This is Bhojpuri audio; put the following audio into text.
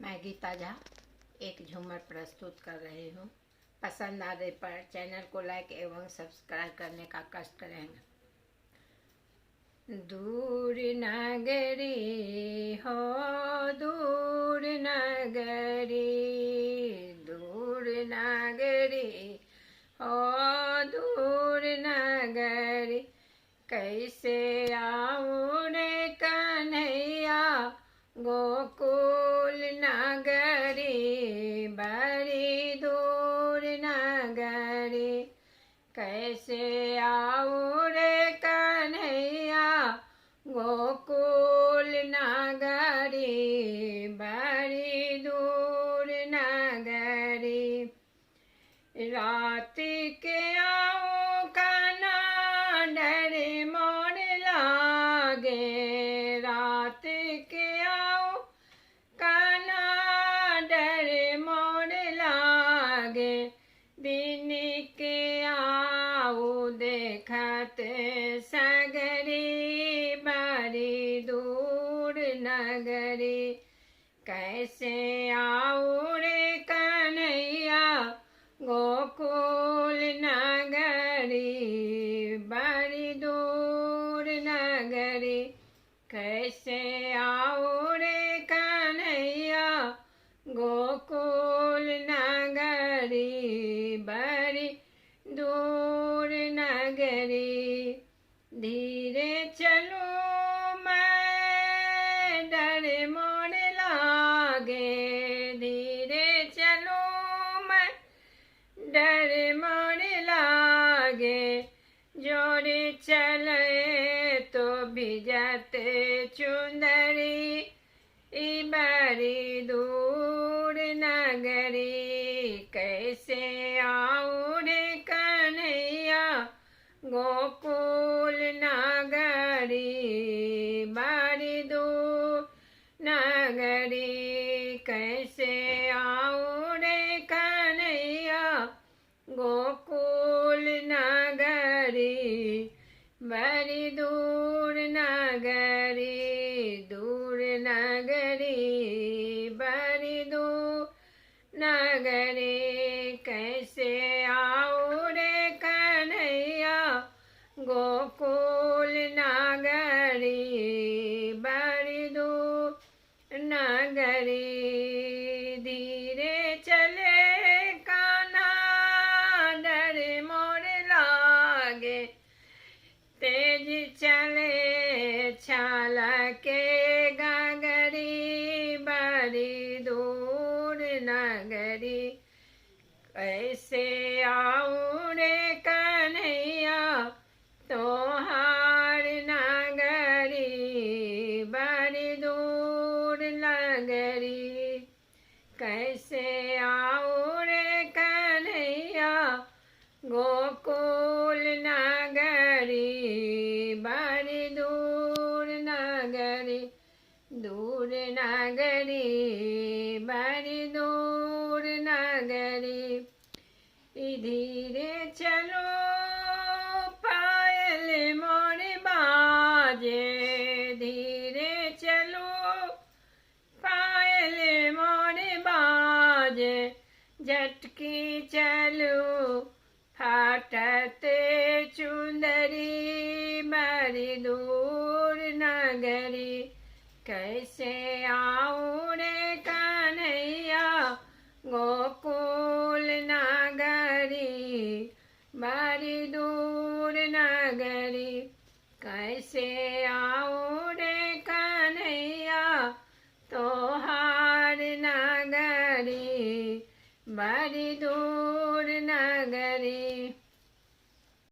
मैं गीता झा एक झूमर प्रस्तुत कर रही हूँ। पसंद आने पर चैनल को लाइक एवं सब्सक्राइब करने का कष्ट करें। दूर नगरी हो दूर नगरी, दूर नगरी हो दूर नगरी, कैसे आऊं रे कन्हैया गोकुल नगरी, बड़ी दूर नगरी, कैसे आऊं रे कन्हैया गोकुल नगरी, बड़ी दूर नगरी। रात के आऊं कान्हा डर मोर लागे, रात के आऊं कान्हा डर मोर लागे, दिन के आऊं देखत सगरी, बड़ी दूर नगरी, कैसे आऊं रे कन्हैया गोकुल नगरी, बड़ी दूर नगरी, कैसे आऊं रे कन्हैया गोकुल नगरी, बड़ी दूर नगरी। धीरे चलो मैं डर मोर लागे, धीरे चलो मैं डर मोर लागे, जोरे चले तो भिजत चुंदरी, बड़ी दूर नगरी, कैसे आऊं रे कन्हैया गोकुल नगरी, बड़ी दूर नगरी, कैसे आऊं रे कन्हैया गोकुल नगरी, बड़ी दूर नगरी, दूर नगरी, बड़ी दूर नगरी, कैसे आऊं रे कन्हैया गोकुल नगरी, बड़ी दूर नगरी। धीरे चले कान्हा डर मोर लागे, तेज चले छाल के गगरी, बड़ी दूर नगरी, कैसे आऊं रे कन्हैया तोहार नगरी, बड़ी दूर नगरी, कैसे आऊं रे कन्हैया गोकुल नगरी, बड़ी दूर नगरी, दूर नगरी, बड़ी दूर नगरी। धीरे चलो पायल मोर बाजे, धीरे चलो पायल मोर बाजे, झटकी चलो फाटत चुंदरी, बड़ी दूर नगरी, कैसे आऊं रे कन्हैया गोकुल नगरी, बड़ी दूर नगरी, कैसे आऊं रे कन्हैया तोहार नगरी, बड़ी दूर